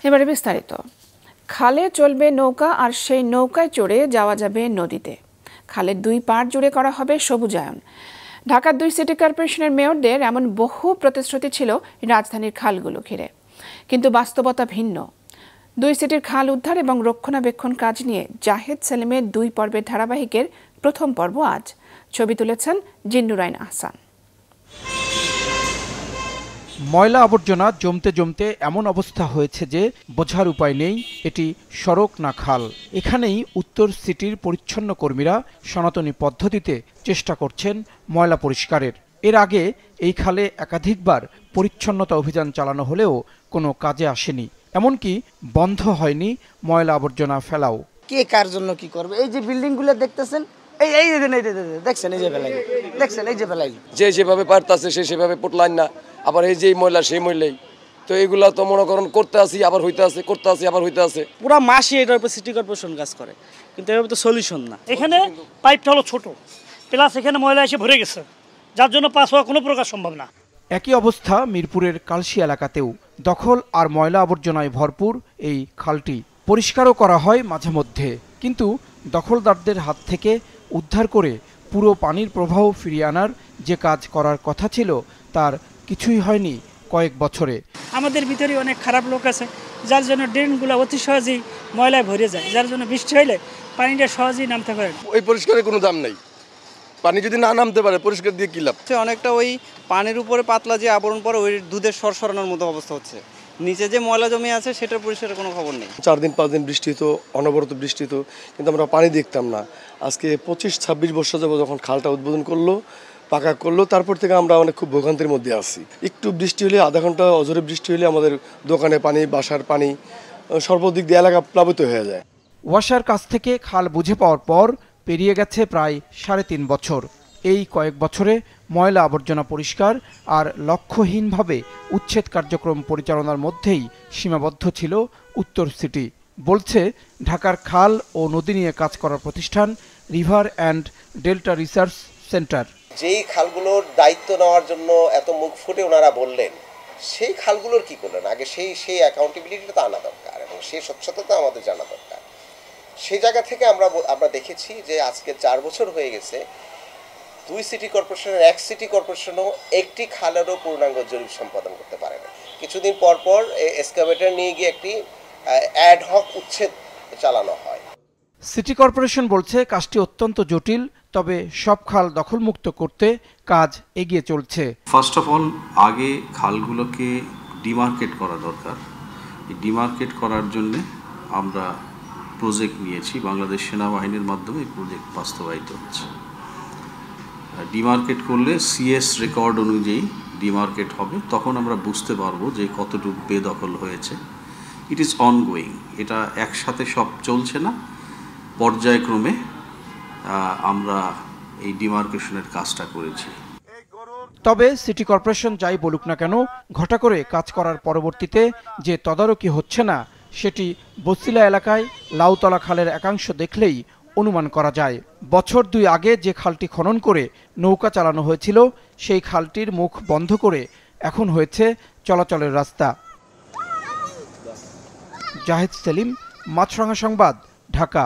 এবারে বিস্তারিত। খালে চলবে নৌকা, আর সেই নৌকায় চড়ে যাওয়া যাবে নদীতে। খালের দুই পাড় জুড়ে করা হবে সবুজায়ন। ঢাকার 2 সিটি কর্পোরেশনের মেয়রদের এমন বহু প্রতিশ্রুতি ছিল রাজধানীর খালগুলো ঘিরে, কিন্তু বাস্তবতা ভিন্ন। 2 সিটির খাল উদ্ধার এবং রক্ষণাবেক্ষণ কাজ নিয়ে জাহেদ সেলিমের 2 পর্বের ধারাবাহিকের প্রথম পর্ব আজ। ছবি তুলেছেন জিন্নুরাইন আহসান। ময়লা আবর্জনা জমতে জমতে এমন অবস্থা হয়েছে যে বোঝার উপায় নেই এটি সড়ক না খাল। এখানেই উত্তর সিটির পরিচ্ছন্ন কর্মীরা সনাতনী পদ্ধতিতে চেষ্টা করছেন ময়লা পরিষ্কারের। এর আগে এই খালে একাধিকবার পরিচ্ছন্নতা অভিযান চালানো হলেও কোনো কাজে আসেনি, এমনকি বন্ধ হয়নি ময়লা আবর্জনা ফেলাও। কে কার জন্য কি করবে? এই যে বিল্ডিংগুলো দেখতেছেন, এই দেখছেন, এই যে ফেলাই, দেখছেন এই যে ফেলাই, যে যেভাবে পারতাছে সে সেভাবে পুটলাইন না, আবার এই যে ময়লা সেই ময়লাই। তো এগুলা তো মনে করেন করতে আসি আবার হইতে আছে, করতে আসি আবার হইতে আছে। পুরো মাসই এটার উপর সিটি কর্পোরেশন কাজ করে, কিন্তু এভাবে তো সলিউশন না। এখানে পাইপটা হলো ছোট, প্লাস এখানে ময়লা এসে ভরে গেছে, যার জন্য পাস হওয়া কোনো প্রকার সম্ভব না। একই অবস্থা মিরপুরের কালশি এলাকাতেও। দখল আর ময়লা আবর্জনায় ভরপুর এই খালটি। পরিষ্কারও করা হয় মাঝে মধ্যে, কিন্তু দখলদারদের হাত থেকে উদ্ধার করে পুরো পানির প্রবাহ ফিরিয়ে আনার যে কাজ করার কথা ছিল তার কিছুই হয়নি কয়েক বছরে। আমাদের ভিতরে অনেক খারাপ লোক আছে, যার জন্য ড্রেনগুলো অতি সহজেই ময়লায় ভরে যায়, যার জন্য বৃষ্টি হইলে পানিটা সহজেই নামতে পারে। ওই পরিষ্কারের কোনো দাম নাই। পানি যদি না নামতে পারে পরিষ্কার দিয়ে কি লাভ? অনেকটা ওই পানির উপরে পাতলা যে আবরণ পরে ওই দুধের সরসরানোর মতো অবস্থা হচ্ছে। নিচে যে ময়লা জমে আছে সেটার পরিষ্কারের কোনো খবর নেই। 4 দিন 5 দিন বৃষ্টি হতো, অনবরত বৃষ্টি হতো, কিন্তু আমরা পানি দেখতাম না। আজকে 25-26 বছর যাবো যখন খালটা উদ্বোধন করলো, পাকা করলো, তারপর থেকে আমরা অনেক খুব ভোগান্তির মধ্যে আছি। একটু বৃষ্টি হলে, আধা ঘন্টা অজরে বৃষ্টি হলে আমাদের দোকানে পানি, বাসার পানি, সর্বদিক দিয়ে এলাকা প্লাবিত হয়ে যায়। ওয়াসার কাছ থেকে খাল বুঝে পাওয়ার পর পেরিয়ে গেছে প্রায় 3.5 বছর। এই কয়েক বছরে ময়লা আবর্জনা পরিষ্কার আর লক্ষ্যহীনভাবে উচ্ছেদ কার্যক্রম পরিচালনার মধ্যেই সীমাবদ্ধ ছিল উত্তর সিটি, বলছে ঢাকার খাল ও নদী নিয়ে কাজ করার প্রতিষ্ঠান river and delta research centre. যেই খালগুলোর দায়িত্ব নেওয়ার জন্য এত মুখ ফুটে ওনারা বললেন, সেই খালগুলোর কি করলেন? আগে সেই অ্যাকাউন্টেবিলিটিটা তো আনা দরকার এবং সেই স্বচ্ছতা আমাদের জানা দরকার। সেই জায়গা থেকে আমরা দেখেছি যে আজকে 4 বছর হয়ে গেছে 2 সিটি কর্পোরেশনের 1 সিটি কর্পোরেশনও একটি খালেরও পূর্ণাঙ্গ জরিপ সম্পাদন করতে পারে না। কিছুদিন পর পর এক্সকাভেটর নিয়ে গিয়ে একটি অ্যাডহক উচ্ছেদ চালানো হয়। সিটি কর্পোরেশন বলছে কাজটি অত্যন্ত জটিল, তবে সব খাল দখলমুক্ত করতে কাজ এগিয়ে চলছে। ফার্স্ট অফ অল আগে খালগুলোকে ডিমার্কেট করা দরকার। এই ডিমার্কেট করার জন্য আমরা প্রজেক্ট নিয়েছি, বাংলাদেশ সেনাবাহিনীর মাধ্যমে এই প্রজেক্ট বাস্তবায়িত হচ্ছে। ডিমার্কেট করলে সিএস রেকর্ড অনুযায়ী ডিমার্কেট হবে, তখন আমরা বুঝতে পারবো যে কতটুকু বেদখল হয়েছে। ইট ইজ অনগোয়িং, এটা একসাথে সব চলছে না, পর্যায়ক্রমে আমরা এই ডিমার্কেশনের কাজটা করেছি। তবে সিটি কর্পোরেশন যাই বলুক না কেন, ঘটা করে কাজ করার পরবর্তীতে যে তদারকি হচ্ছে না সেটি বছিলা এলাকায় লাউতলা খালের একাংশ দেখলেই অনুমান করা যায়। বছর 2 আগে যে খালটি খনন করে নৌকা চালানো হয়েছিল সেই খালটির মুখ বন্ধ করে এখন হয়েছে চলাচলের রাস্তা। জাহেদ সেলিম, মাছরাঙা সংবাদ, ঢাকা।